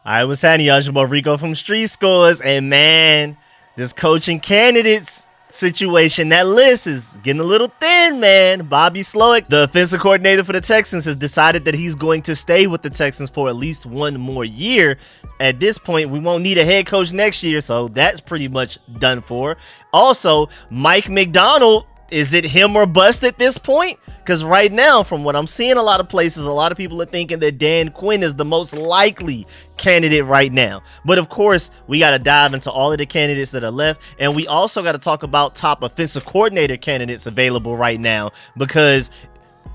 I was happening, y'all? It's your boy Rico from RicoScores, and man, this coaching candidates situation, that list is getting a little thin, man. Bobby Slowik, the offensive coordinator for the Texans, has decided that he's going to stay with the Texans for at least one more year. At this point, we won't need a head coach next year, so that's pretty much done for. Also, Mike McDonald, is it him or bust at this point? Because right now, from what I'm seeing a lot of places, a lot of people are thinking that Dan Quinn is the most likely candidate right now. But of course, we got to dive into all of the candidates that are left. And we also got to talk about top offensive coordinator candidates available right now, because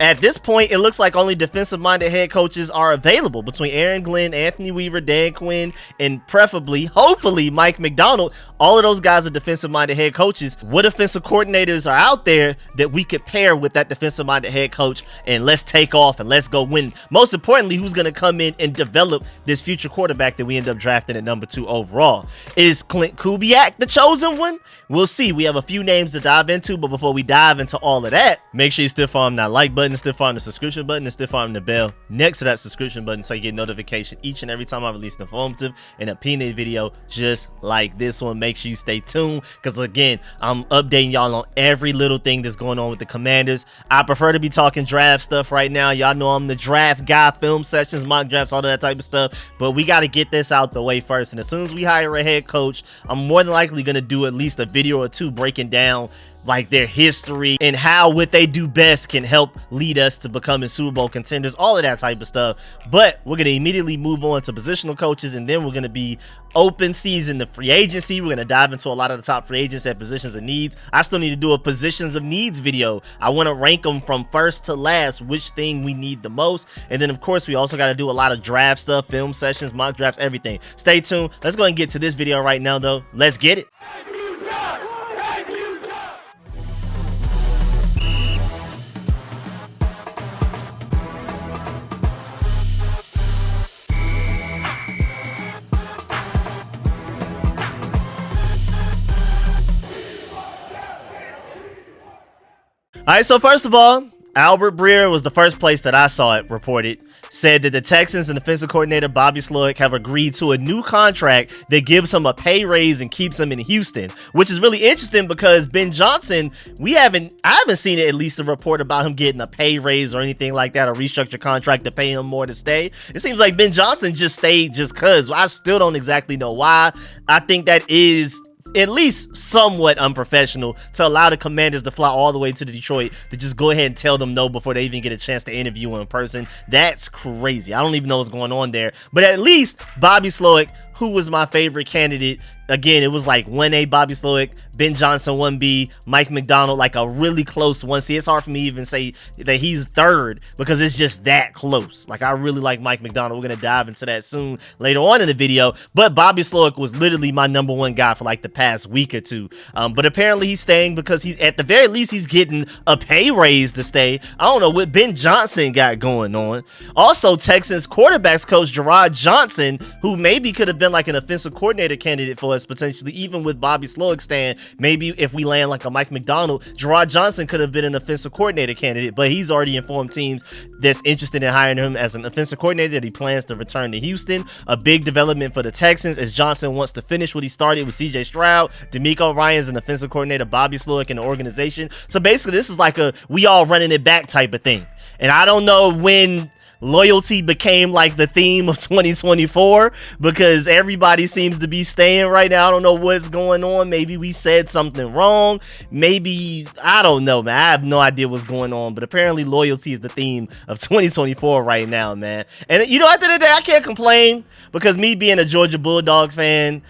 at this point, it looks like only defensive-minded head coaches are available between Aaron Glenn, Anthony Weaver, Dan Quinn, and preferably, hopefully, Mike McDonald. All of those guys are defensive-minded head coaches. What offensive coordinators are out there that we could pair with that defensive-minded head coach, and let's take off and let's go win? Most importantly, who's going to come in and develop this future quarterback that we end up drafting at number 2 overall? Is Clint Kubiak the chosen one? We'll see. We have a few names to dive into, but before we dive into all of that, make sure you still farm that like button, still farm the subscription button, and still farm the bell next to that subscription button so you get notification each and every time I release an informative and opinionated video just like this one. Make sure you stay tuned, because again, I'm updating y'all on every little thing that's going on with the Commanders. I prefer to be talking draft stuff right now. Y'all know I'm the draft guy, film sessions, mock drafts, all of that type of stuff, but we got to get this out the way first. And as soon as we hire a head coach, I'm more than likely going to do at least a video or two breaking down like their history and how what they do best can help lead us to becoming Super Bowl contenders, all of that type of stuff. But we're going to immediately move on to positional coaches, and then we're going to be open season to free agency. We're going to dive into a lot of the top free agents at positions of needs. I still need to do a positions of needs video. I want to rank them from first to last, which thing we need the most. And then of course, we also got to do a lot of draft stuff, film sessions, mock drafts, everything. Stay tuned. Let's go and get to this video right now though. Let's get it. All right, so first of all, Albert Breer was the first place that I saw it reported, said that the Texans and defensive coordinator Bobby Slowik have agreed to a new contract that gives him a pay raise and keeps him in Houston, which is really interesting because Ben Johnson, I haven't seen it, at least a report about him getting a pay raise or anything like that, a restructured contract to pay him more to stay. It seems like Ben Johnson just stayed just cause. I still don't exactly know why. I think that is at least somewhat unprofessional to allow the Commanders to fly all the way to Detroit to just go ahead and tell them no before they even get a chance to interview in person. That's crazy. I don't even know what's going on there. But at least Bobby Slowik, who was my favorite candidate, again, it was like 1A Bobby Slowik, Ben Johnson 1B, Mike McDonald, like a really close 1C. It's hard for me to even say that he's third because it's just that close. Like, I really like Mike McDonald. We're going to dive into that soon later on in the video. But Bobby Slowik was literally my number 1 guy for like the past week or two. But apparently he's staying because he's, at the very least, he's getting a pay raise to stay. I don't know what Ben Johnson got going on. Also, Texans quarterbacks coach Gerard Johnson, who maybe could have been like an offensive coordinator candidate for us potentially, even with Bobby Slowik staying. Maybe if we land like a Mike McDonald, Gerard Johnson could have been an offensive coordinator candidate, but he's already informed teams that's interested in hiring him as an offensive coordinator that he plans to return to Houston. A big development for the Texans as Johnson wants to finish what he started with CJ Stroud. DeMeco Ryans an offensive coordinator, Bobby Slowik in the organization. So basically this is like a we all running it back type of thing. And I don't know when loyalty became like the theme of 2024 because everybody seems to be staying right now. I don't know what's going on. Maybe we said something wrong. Maybe, I don't know, man. I have no idea what's going on, but apparently loyalty is the theme of 2024 right now, man. And you know, at the end of the day, I can't complain because me being a Georgia Bulldogs fan,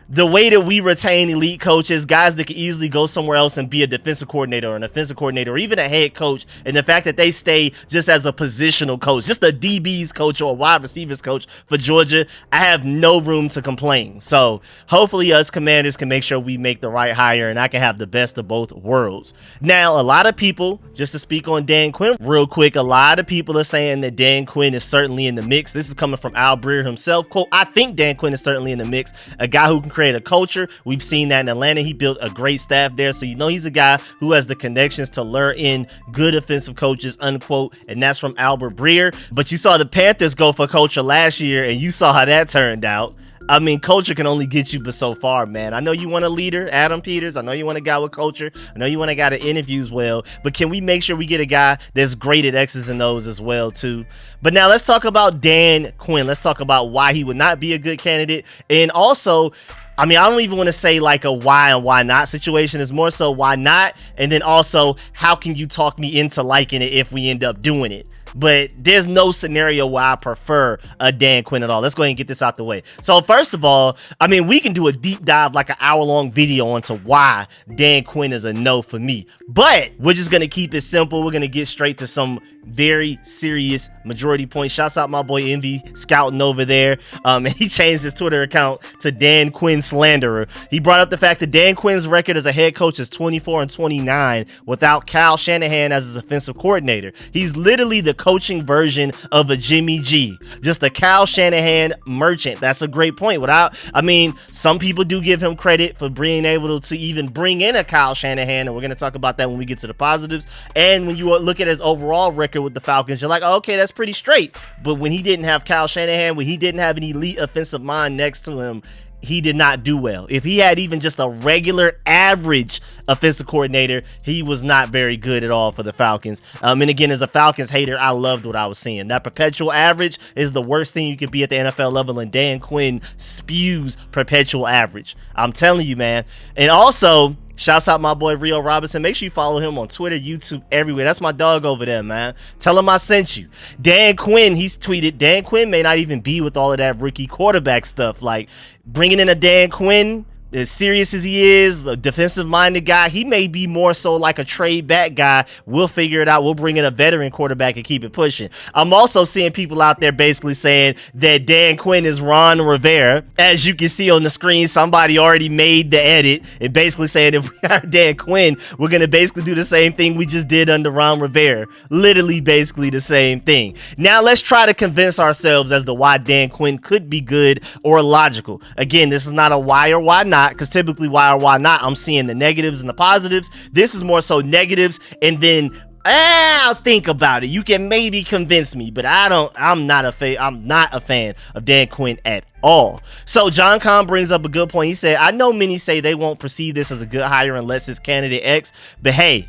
the way that we retain elite coaches, guys that can easily go somewhere else and be a defensive coordinator or an offensive coordinator or even a head coach, and the fact that they stay just as a positional coach, just a DB's coach or a wide receivers coach for Georgia, I have no room to complain. So hopefully us Commanders can make sure we make the right hire and I can have the best of both worlds. Now, a lot of people, just to speak on Dan Quinn real quick, a lot of people are saying that Dan Quinn is certainly in the mix. This is coming from Al Breer himself. Quote, I think Dan Quinn is certainly in the mix, a guy who can create create a culture. We've seen that in Atlanta. He built a great staff there. So you know he's a guy who has the connections to lure in good offensive coaches, unquote. And that's from Albert Breer. But you saw the Panthers go for culture last year, and you saw how that turned out. I mean, culture can only get you but so far, man. I know you want a leader, Adam Peters. I know you want a guy with culture. I know you want a guy that interviews well. But can we make sure we get a guy that's great at X's and O's as well, too? But now let's talk about Dan Quinn. Let's talk about why he would not be a good candidate. And also, I mean, I don't even want to say like a why and why not situation. It's more so why not. And then also, how can you talk me into liking it if we end up doing it? But there's no scenario where I prefer a Dan Quinn at all. Let's go ahead and get this out the way. So first of all, I mean, we can do a deep dive, like an hour-long video onto why Dan Quinn is a no for me. But we're just going to keep it simple. We're going to get straight to some very serious majority points. Shouts out my boy Envy scouting over there. And he changed his Twitter account to Dan Quinn Slanderer. He brought up the fact that Dan Quinn's record as a head coach is 24-29 without Kyle Shanahan as his offensive coordinator. He's literally the coaching version of a Jimmy G, just a Kyle Shanahan merchant. That's a great point. I mean, some people do give him credit for being able to even bring in a Kyle Shanahan, and we're going to talk about that when we get to the positives. And when you look at his overall record with the Falcons, you're like, oh, okay, that's pretty straight. But when he didn't have Kyle Shanahan, when he didn't have an elite offensive mind next to him, he did not do well. If he had even just a regular average offensive coordinator, he was not very good at all for the Falcons. And again, as a Falcons hater, I loved what I was seeing. That perpetual average is the worst thing you could be at the NFL level, and Dan Quinn spews perpetual average. I'm telling you, man. And also, shouts out my boy Rio Robinson. Make sure you follow him on Twitter, YouTube, everywhere. That's my dog over there, man. Tell him I sent you. Dan Quinn, he's tweeted, Dan Quinn may not even be with all of that rookie quarterback stuff. Like, bringing in a Dan Quinn, as serious as he is, a defensive-minded guy, he may be more so like a trade-back guy. We'll figure it out. We'll bring in a veteran quarterback and keep it pushing. I'm also seeing people out there basically saying that Dan Quinn is Ron Rivera. As you can see on the screen, somebody already made the edit and basically saying if we hire Dan Quinn, we're going to basically do the same thing we just did under Ron Rivera. Literally basically the same thing. Now let's try to convince ourselves as to why Dan Quinn could be good or logical. Again, this is not a why or why not, because typically why or why not, I'm seeing the negatives and the positives. This is more so negatives, and then I'll think about it. You can maybe convince me, but I'm not a fan of Dan Quinn at all. So John Kahn brings up a good point. He said, I know many say they won't perceive this as a good hire unless it's candidate X, but hey,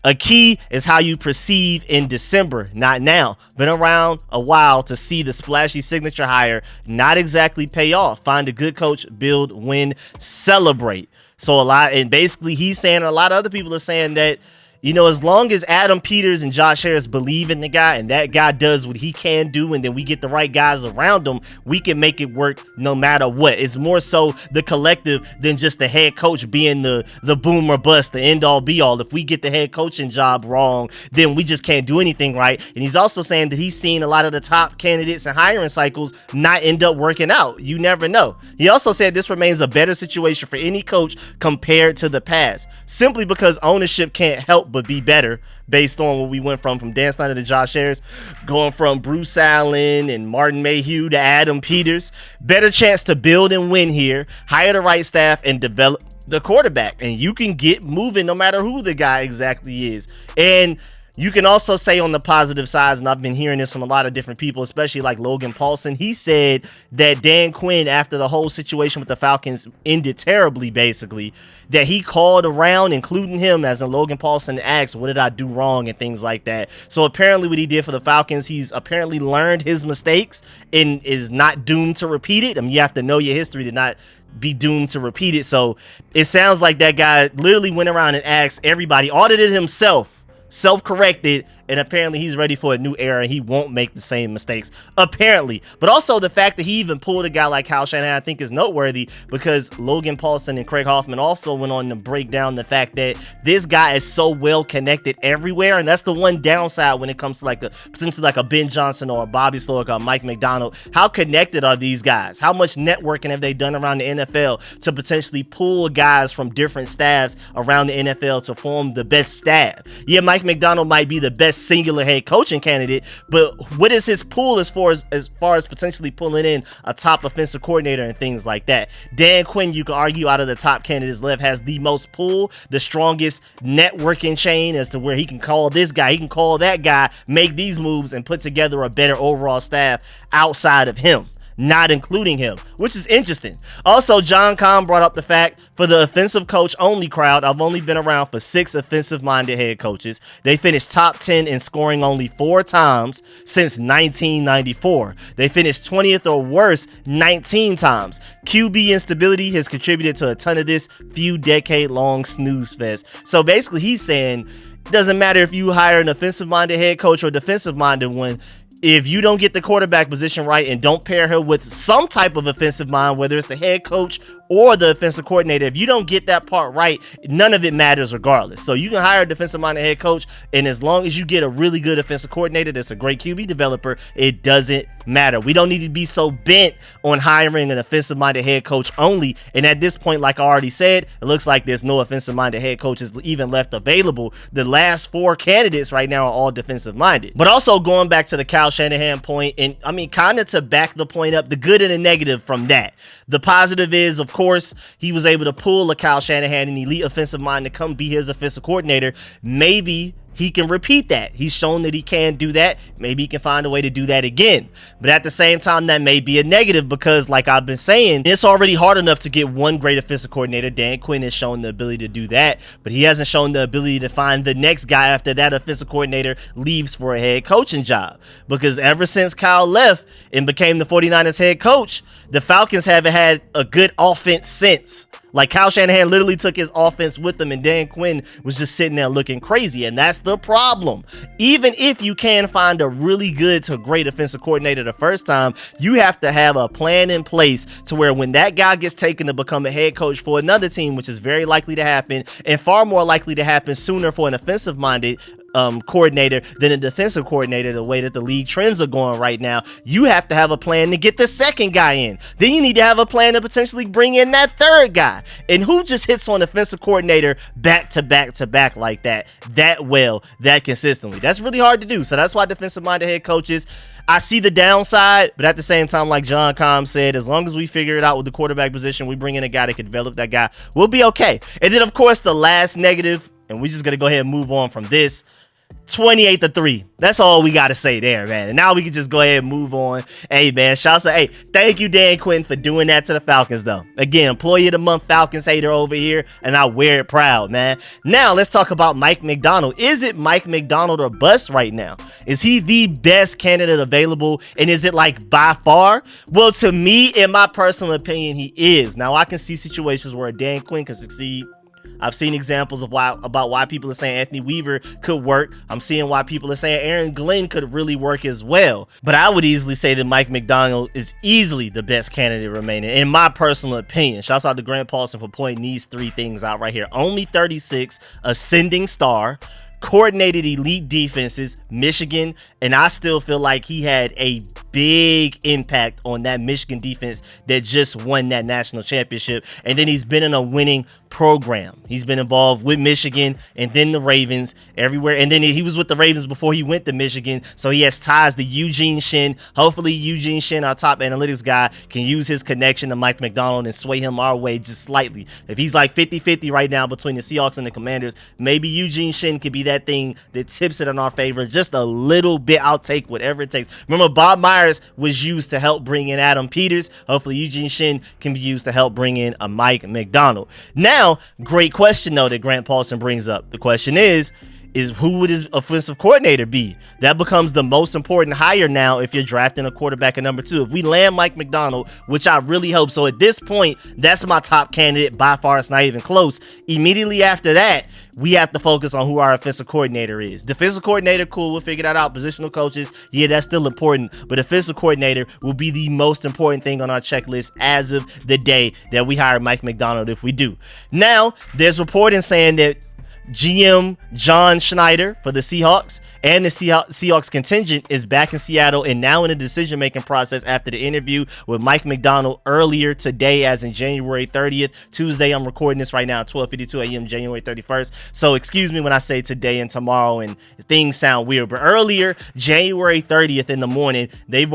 a key is how you perceive in December, not now. Been around a while to see the splashy signature hire not exactly pay off. Find a good coach, build, win, celebrate. So and basically he's saying, a lot of other people are saying that, you know, as long as Adam Peters and Josh Harris believe in the guy and that guy does what he can do, and then we get the right guys around him, we can make it work no matter what. It's more so the collective than just the head coach being the boom or bust, the end all be all. If we get the head coaching job wrong, then we just can't do anything right. And he's also saying that he's seen a lot of the top candidates and hiring cycles not end up working out. You never know. He also said this remains a better situation for any coach compared to the past, simply because ownership can't help but be better based on what we went from Dan Snyder to Josh Harris, going from Bruce Allen and Martin Mayhew to Adam Peters. Better chance to build and win here, hire the right staff, and develop the quarterback. And you can get moving no matter who the guy exactly is. And you can also say on the positive sides, and I've been hearing this from a lot of different people, especially like Logan Paulson. He said that Dan Quinn, after the whole situation with the Falcons ended terribly, basically, that he called around, including him, as in Logan Paulson, asked, what did I do wrong and things like that. So apparently what he did for the Falcons, he's apparently learned his mistakes and is not doomed to repeat it. I mean, you have to know your history to not be doomed to repeat it. So it sounds like that guy literally went around and asked everybody, audited himself, self-corrected, and apparently he's ready for a new era and he won't make the same mistakes, apparently. But also the fact that he even pulled a guy like Kyle Shanahan, I think, is noteworthy, because Logan Paulson and Craig Hoffman also went on to break down the fact that this guy is so well connected everywhere, and that's the one downside when it comes to like potentially like a Ben Johnson or a Bobby Slowik or Mike McDonald. How connected are these guys? How much networking have they done around the NFL to potentially pull guys from different staffs around the NFL to form the best staff? Yeah, Mike McDonald might be the best best singular head coaching candidate, but what is his pool as far as potentially pulling in a top offensive coordinator and things like that? Dan Quinn, you can argue, out of the top candidates left, has the most pull, the strongest networking chain as to where he can call this guy, he can call that guy, make these moves, and put together a better overall staff outside of him, not including him, which is interesting. Also, John Kahn brought up the fact, for the offensive coach only crowd, I've only been around for 6 offensive minded head coaches. They finished top 10 in scoring only 4 times since 1994. They finished 20th or worse 19 times. QB instability has contributed to a ton of this few decade long snooze fest. So basically he's saying it doesn't matter if you hire an offensive minded head coach or a defensive minded one. If you don't get the quarterback position right and don't pair her with some type of offensive mind, whether it's the head coach or the offensive coordinator, if you don't get that part right, none of it matters regardless. So you can hire a defensive-minded head coach, and as long as you get a really good offensive coordinator that's a great QB developer, it doesn't matter. We don't need to be so bent on hiring an offensive-minded head coach only. And at this point, like I already said, it looks like there's no offensive-minded head coaches even left available. The last 4 candidates right now are all defensive-minded. But also going back to the Kyle Shanahan point, and I mean, kind of to back the point up, the good and the negative from that. The positive is, of course, he was able to pull a Kyle Shanahan, an elite offensive mind, to come be his offensive coordinator. Maybe he can repeat that. He's shown that he can do that. Maybe he can find a way to do that again. But at the same time, that may be a negative because, like I've been saying, it's already hard enough to get one great offensive coordinator. Dan Quinn has shown the ability to do that, but he hasn't shown the ability to find the next guy after that offensive coordinator leaves for a head coaching job. Because ever since Kyle left and became the 49ers head coach, the Falcons haven't had a good offense since. Like, Kyle Shanahan literally took his offense with him, and Dan Quinn was just sitting there looking crazy, and that's the problem. Even if you can find a really good to great offensive coordinator the first time, you have to have a plan in place to where when that guy gets taken to become a head coach for another team, which is very likely to happen, and far more likely to happen sooner for an offensive-minded coordinator than a defensive coordinator, the way that the league trends are going right now, you have to have a plan to get the second guy in. Then you need to have a plan to potentially bring in that third guy. And who just hits on defensive coordinator back to back to back like that well, that consistently? That's really hard to do. So that's why defensive-minded head coaches, I see the downside, but at the same time, like John Kahn said, as long as we figure it out with the quarterback position, we bring in a guy that can develop that guy, we'll be okay. And then, of course, the last negative, and we're just going to go ahead and move on from this, 28-3. That's all we got to say there, man. And now we can just go ahead and move on. Hey, man, shouts out. Hey, thank you, Dan Quinn, for doing that to the Falcons, though. Again, Employee of the Month Falcons hater over here, and I wear it proud, man. Now, let's talk about Mike Macdonald. Is it Mike Macdonald or bust right now? Is he the best candidate available, and is it, like, by far? Well, to me, in my personal opinion, he is. Now, I can see situations where Dan Quinn can succeed. I've seen examples of why people are saying Anthony Weaver could work. I'm seeing why people are saying Aaron Glenn could really work as well. But I would easily say that Mike Macdonald is easily the best candidate remaining, in my personal opinion. Shouts out to Grant Paulson for pointing these 3 things out right here. Only 36, ascending star, coordinated elite defenses, Michigan, and I still feel like he had a big impact on that Michigan defense that just won that national championship. And then he's been in a winning program. He's been involved with Michigan and then the Ravens everywhere. And then he was with the Ravens before he went to Michigan. So he has ties to Eugene Shin. Hopefully Eugene Shin, our top analytics guy, can use his connection to Mike Macdonald and sway him our way just slightly. If he's like 50-50 right now between the Seahawks and the Commanders, maybe Eugene Shin could be that thing that tips it in our favor just a little bit. I'll take whatever it takes. Remember, Bob Myers was used to help bring in Adam Peters. Hopefully Eugene Shin can be used to help bring in a Mike Macdonald. Now, great question though that Grant Paulson brings up. The question is who would his offensive coordinator be? That becomes the most important hire now if you're drafting a quarterback at number 2. If we land Mike Macdonald, which I really hope, so at this point, that's my top candidate by far. It's not even close. Immediately after that, we have to focus on who our offensive coordinator is. Defensive coordinator, cool, we'll figure that out. Positional coaches, yeah, that's still important, but offensive coordinator will be the most important thing on our checklist as of the day that we hire Mike Macdonald, if we do. Now, there's reporting saying that GM John Schneider for the Seahawks and the Seahawks contingent is back in Seattle and now in the decision-making process after the interview with Mike Macdonald earlier today, as in January 30th. Tuesday, I'm recording this right now at 12:52 a.m. January 31st. So excuse me when I say today and tomorrow and things sound weird, but earlier, January 30th in the morning, they're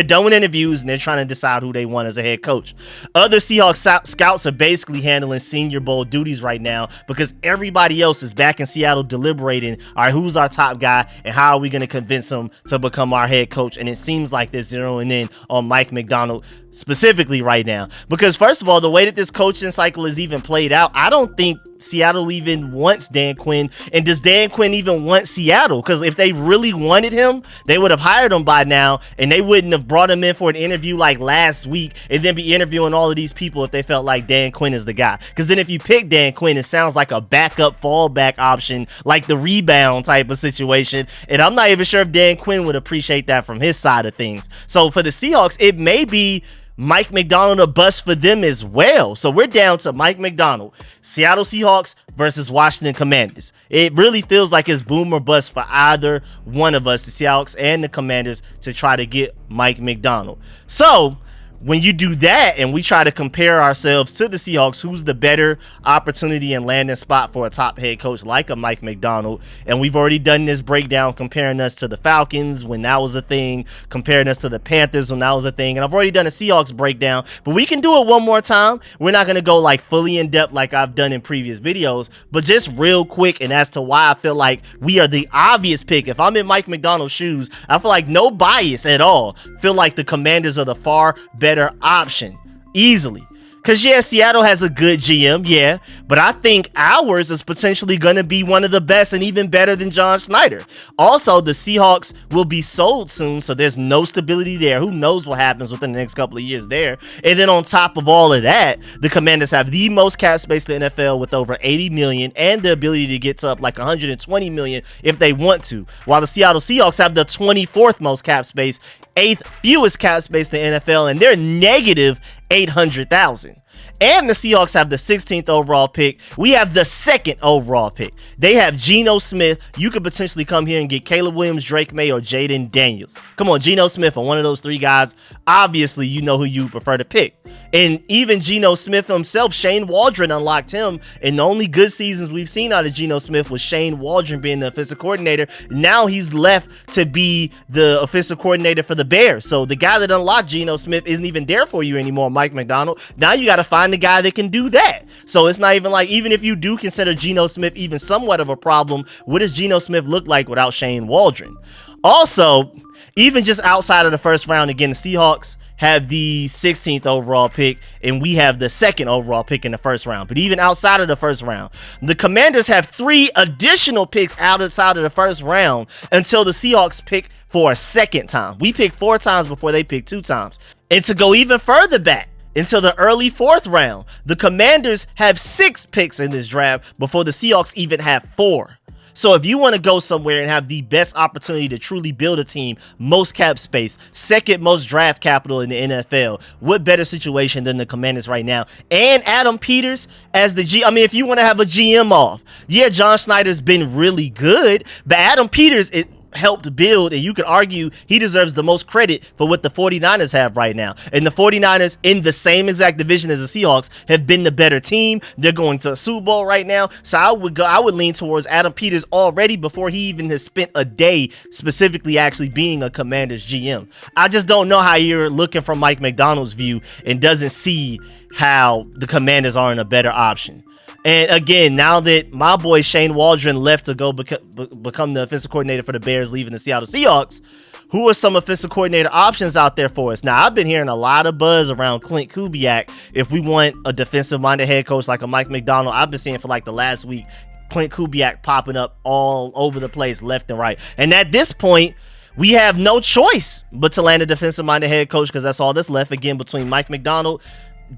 done with interviews and they're trying to decide who they want as a head coach. Other Seahawks scouts are basically handling Senior Bowl duties right now because everybody else is back in Seattle deliberating, all right, who's our top guy and how are we going to convince him to become our head coach? And it seems like they're zeroing in on Mike Macdonald specifically right now, because first of all, the way that this coaching cycle is even played out, I don't think Seattle even wants Dan Quinn. And does Dan Quinn even want Seattle? Because if they really wanted him, they would have hired him by now, and they wouldn't have brought him in for an interview like last week and then be interviewing all of these people if they felt like Dan Quinn is the guy. Because then if you pick Dan Quinn, it sounds like a backup fallback option, like the rebound type of situation, and I'm not even sure if Dan Quinn would appreciate that from his side of things. So for the Seahawks, it may be Mike Macdonald a bust for them as well. So we're down to Mike Macdonald, Seattle Seahawks versus Washington Commanders. It really feels like it's boom or bust for either one of us, the Seahawks and the Commanders, to try to get Mike Macdonald. So when you do that and we try to compare ourselves to the Seahawks, who's the better opportunity and landing spot for a top head coach like a Mike Macdonald? And we've already done this breakdown comparing us to the Falcons when that was a thing, comparing us to the Panthers when that was a thing. And I've already done a Seahawks breakdown, but we can do it one more time. We're not going to go like fully in depth like I've done in previous videos, but just real quick, and as to why I feel like we are the obvious pick. If I'm in Mike Macdonald's shoes, I feel like no bias at all. Feel like the Commanders are the far better option easily. Because, yeah, Seattle has a good GM, yeah, but I think ours is potentially going to be one of the best and even better than John Schneider. Also, the Seahawks will be sold soon, so there's no stability there. Who knows what happens within the next couple of years there. And then on top of all of that, the Commanders have the most cap space in the NFL with over $80 million and the ability to get to up like $120 million if they want to, while the Seattle Seahawks have the 24th most cap space, 8th fewest cap space in the NFL, and they're negative 800,000. And the Seahawks have the 16th overall pick. We have the 2nd overall pick. They have Geno Smith. You could potentially come here and get Caleb Williams, Drake May, or Jaden Daniels. Come on, Geno Smith or one of those three guys. Obviously, you know who you prefer to pick. And even Geno Smith himself, Shane Waldron unlocked him. And the only good seasons we've seen out of Geno Smith was Shane Waldron being the offensive coordinator. Now he's left to be the offensive coordinator for the Bears. So the guy that unlocked Geno Smith isn't even there for you anymore, Mike Macdonald. Now you got to find the guy that can do that. So it's not even like, even if you do consider Geno Smith even somewhat of a problem, what does Geno Smith look like without Shane Waldron? Also, even just outside of the first round, again, the Seahawks have the 16th overall pick and we have the 2nd overall pick in the first round. But even outside of the first round, the Commanders have 3 additional picks outside of the first round until the Seahawks pick for a 2nd time. We picked 4 times before they picked 2 times. And to go even further back until the early 4th round, the Commanders have 6 picks in this draft before the Seahawks even have 4. So if you want to go somewhere and have the best opportunity to truly build a team, most cap space, 2nd most draft capital in the NFL, what better situation than the Commanders right now? And Adam Peters as the G. I mean, if you want to have a GM off, yeah, John Schneider's been really good, but Adam Peters helped build, and you could argue he deserves the most credit for what the 49ers have right now. And the 49ers, in the same exact division as the Seahawks, have been the better team. They're going to a Super Bowl right now. So I would lean towards Adam Peters already before he even has spent a day specifically actually being a Commanders GM. I just don't know how you're looking from Mike Macdonald's view and doesn't see how the Commanders aren't a better option. And again, now that my boy Shane Waldron left to go become the offensive coordinator for the Bears, leaving the Seattle Seahawks, who are some offensive coordinator options out there for us? Now, I've been hearing a lot of buzz around Clint Kubiak. If we want a defensive-minded head coach like a Mike Macdonald, I've been seeing for like the last week, Clint Kubiak popping up all over the place, left and right. And at this point, we have no choice but to land a defensive-minded head coach because that's all that's left, again, between Mike Macdonald,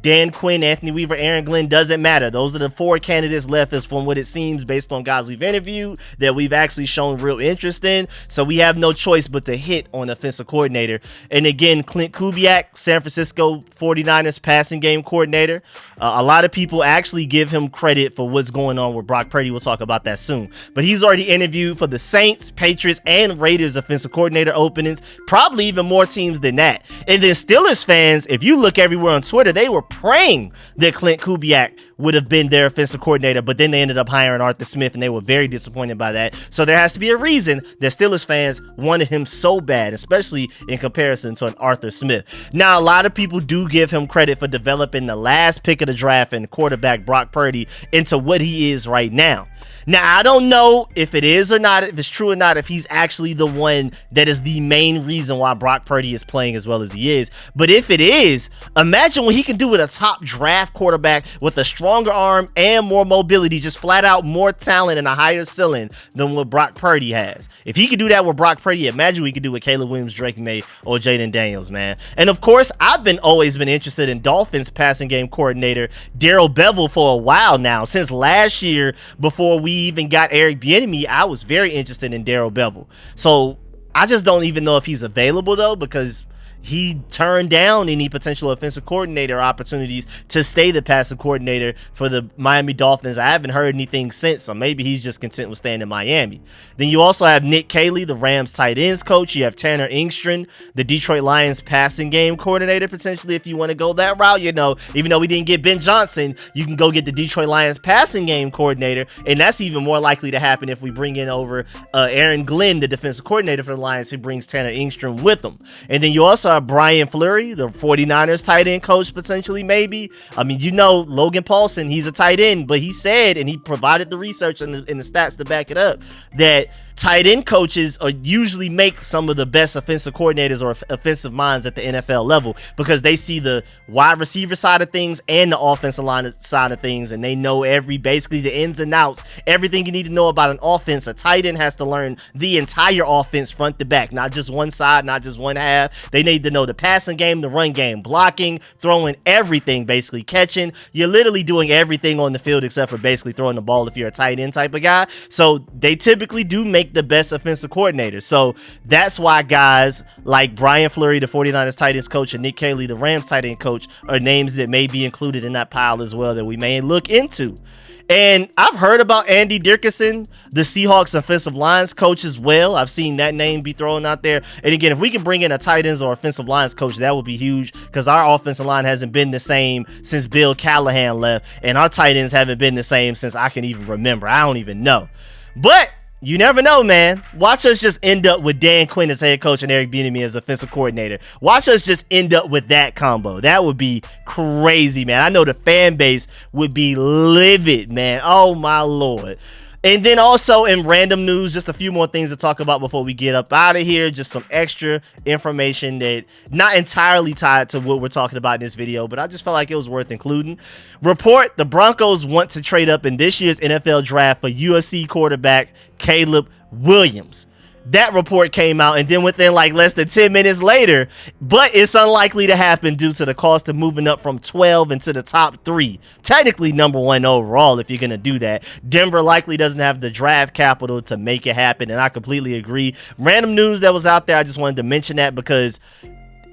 Dan Quinn, Anthony Weaver, Aaron Glenn, doesn't matter. Those are the 4 candidates left, is from what it seems based on guys we've interviewed that we've actually shown real interest in. So we have no choice but to hit on offensive coordinator. And again, Clint Kubiak, San Francisco 49ers passing game coordinator. A lot of people actually give him credit for what's going on with Brock Purdy. We'll talk about that soon. But he's already interviewed for the Saints, Patriots, and Raiders offensive coordinator openings. Probably even more teams than that. And then Steelers fans, if you look everywhere on Twitter, they were praying that Clint Kubiak would have been their offensive coordinator, but then they ended up hiring Arthur Smith, and they were very disappointed by that. So there has to be a reason that Steelers fans wanted him so bad, especially in comparison to an Arthur Smith. Now, a lot of people do give him credit for developing the last pick of the draft and quarterback Brock Purdy into what he is right now. Now, I don't know if it is or not, if it's true or not, if he's actually the one that is the main reason why Brock Purdy is playing as well as he is. But if it is, imagine what he can do with a top draft quarterback with a stronger arm and more mobility, just flat out more talent and a higher ceiling than what Brock Purdy has. If he could do that with Brock Purdy, imagine what he could do with Caleb Williams, Drake May, or Jaden Daniels, man. And of course, I've always been interested in Dolphins passing game coordinator Darrell Bevell for a while now. Since last year, before we even got Eric Bieniemy, I was very interested in Darrell Bevell. So I just don't even know if he's available though, because he turned down any potential offensive coordinator opportunities to stay the passing coordinator for the Miami Dolphins. I haven't heard anything since, so maybe he's just content with staying in Miami. Then you also have Nick Caley, the Rams tight ends coach. You have Tanner Engstrand, the Detroit Lions passing game coordinator, potentially, if you want to go that route. You know, even though we didn't get Ben Johnson, you can go get the Detroit Lions passing game coordinator, and that's even more likely to happen if we bring in over Aaron Glenn, the defensive coordinator for the Lions, who brings Tanner Engstrand with him. And then you also have Brian Fleury, the 49ers tight end coach, potentially, maybe. I mean, you know, Logan Paulson, he's a tight end, but he said, and he provided the research and the stats to back it up, that tight end coaches usually make some of the best offensive coordinators or offensive minds at the NFL level, because they see the wide receiver side of things and the offensive line side of things, and they know basically the ins and outs, everything you need to know about an offense. A tight end has to learn the entire offense front to back, not just one side, not just one half. They need to know the passing game, the run game, blocking, throwing, everything, basically catching. You're literally doing everything on the field except for basically throwing the ball if you're a tight end type of guy. So they typically do make the best offensive coordinator. So that's why guys like Brian Fleury, the 49ers tight ends coach, and Nick Caley, the Rams tight end coach, are names that may be included in that pile as well that we may look into. And I've heard about Andy Dickerson, the Seahawks offensive lines coach, as well. I've seen that name be thrown out there. And again, if we can bring in a tight ends or offensive lines coach, that would be huge, because our offensive line hasn't been the same since Bill Callahan left, and our tight ends haven't been the same since I can even remember. I don't even know. But you never know, man. Watch us just end up with Dan Quinn as head coach and Eric Bieniemy as offensive coordinator. Watch us just end up with that combo. That would be crazy, man. I know the fan base would be livid, man. Oh, my Lord. And then also in random news, just a few more things to talk about before we get up out of here. Just some extra information that not entirely tied to what we're talking about in this video, but I just felt like it was worth including. Report: the Broncos want to trade up in this year's NFL draft for USC quarterback Caleb Williams. That report came out, and then within like less than 10 minutes later, but it's unlikely to happen due to the cost of moving up from 12 into the top 3. Technically number 1 overall if you're going to do that. Denver likely doesn't have the draft capital to make it happen, and I completely agree. Random news that was out there, I just wanted to mention that because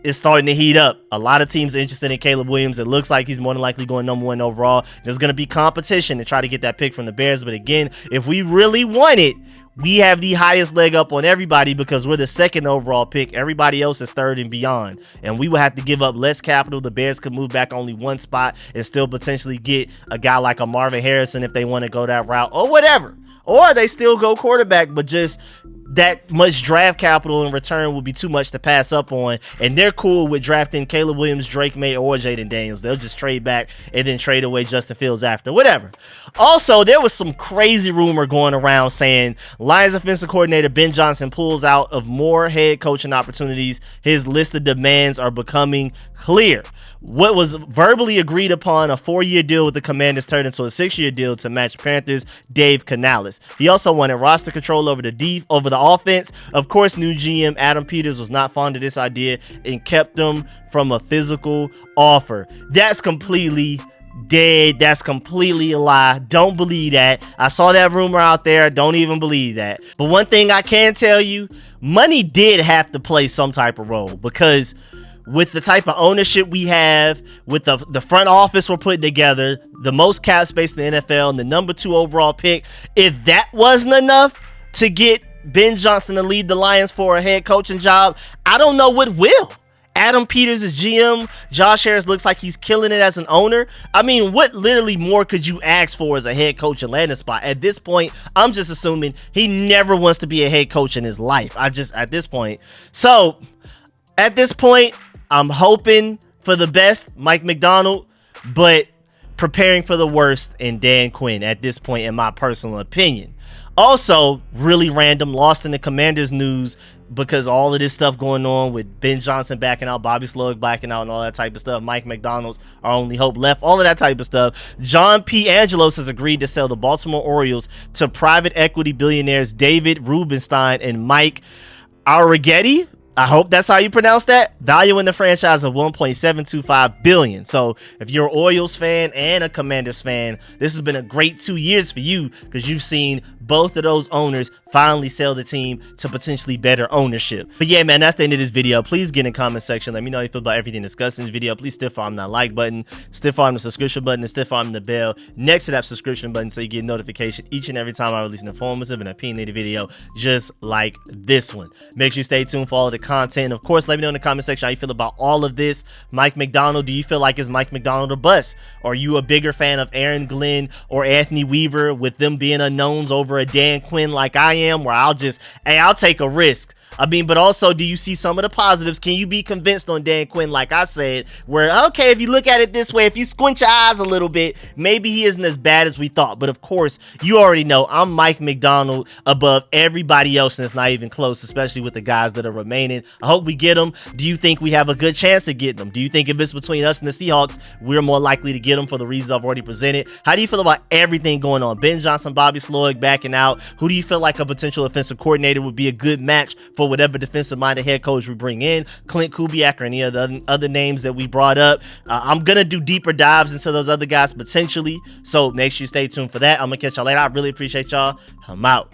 it's starting to heat up. A lot of teams are interested in Caleb Williams. It looks like he's more than likely going number 1 overall. There's going to be competition to try to get that pick from the Bears, but again, if we really want it, we have the highest leg up on everybody because we're the 2nd overall pick. Everybody else is 3rd and beyond. And we would have to give up less capital. The Bears could move back only 1 spot and still potentially get a guy like a Marvin Harrison if they want to go that route or whatever. Or they still go quarterback, but just that much draft capital in return would be too much to pass up on. And they're cool with drafting Caleb Williams, Drake May, or Jaden Daniels. They'll just trade back and then trade away Justin Fields after, whatever. Also, there was some crazy rumor going around saying Lions offensive coordinator Ben Johnson pulls out of more head coaching opportunities. His list of demands are becoming clear. What was verbally agreed upon, a 4-year deal with the Commanders, turned into a 6-year deal to match Panthers' Dave Canales. He also wanted roster control over the offense. Of course, new GM Adam Peters was not fond of this idea and kept them from a physical offer. That's completely dead. That's completely a lie. Don't believe that. I saw that rumor out there. Don't even believe that. But one thing I can tell you, money did have to play some type of role, because with the type of ownership we have, with the front office we're putting together, the most cap space in the NFL, and the number 2 overall pick, if that wasn't enough to get Ben Johnson to lead the Lions for a head coaching job, I don't know what will. Adam Peters is GM. Josh Harris looks like he's killing it as an owner. I mean, what literally more could you ask for as a head coach and landing spot? At this point, I'm just assuming he never wants to be a head coach in his life. At this point, I'm hoping for the best, Mike McDonald, but preparing for the worst in Dan Quinn at this point, in my personal opinion. Also, really random, lost in the Commanders news because all of this stuff going on with Ben Johnson backing out, Bobby Slowik backing out, and all that type of stuff. Mike McDonald's our only hope left, all of that type of stuff. John P. Angelos has agreed to sell the Baltimore Orioles to private equity billionaires David Rubenstein and Mike Arrighetti. I hope that's how you pronounce that. Valuing the franchise of $1.725 billion. So if you're an Orioles fan and a Commanders fan, this has been a great 2 years for you, because you've seen both of those owners finally sell the team to potentially better ownership. But yeah, man, that's the end of this video. Please get in the comment section. Let me know how you feel about everything discussed in this video. Please stiff arm that like button, stiff arm the subscription button, and stiff arm the bell next to that subscription button so you get notification each and every time I release an informative and opinionated video just like this one. Make sure you stay tuned for all of the content. And of course, let me know in the comment section how you feel about all of this. Mike McDonald, do you feel like it's Mike McDonald or bust? Are you a bigger fan of Aaron Glenn or Anthony Weaver, with them being unknowns, over a Dan Quinn like I am, where I'll take a risk? I mean, but also, do you see some of the positives? Can you be convinced on Dan Quinn, like I said, where, okay, if you look at it this way, if you squint your eyes a little bit, maybe he isn't as bad as we thought. But of course, you already know I'm Mike McDonald above everybody else, and it's not even close, especially with the guys that are remaining. I hope we get them. Do you think we have a good chance of getting them? Do you think if it's between us and the Seahawks, we're more likely to get them for the reasons I've already presented? How do you feel about everything going on? Ben Johnson, Bobby Slowik backing out. Who do you feel like a potential offensive coordinator would be a good match for whatever defensive-minded head coach we bring in? Clint Kubiak or any of the other names that we brought up. I'm going to do deeper dives into those other guys potentially, so make sure you stay tuned for that. I'm going to catch y'all later. I really appreciate y'all. I'm out.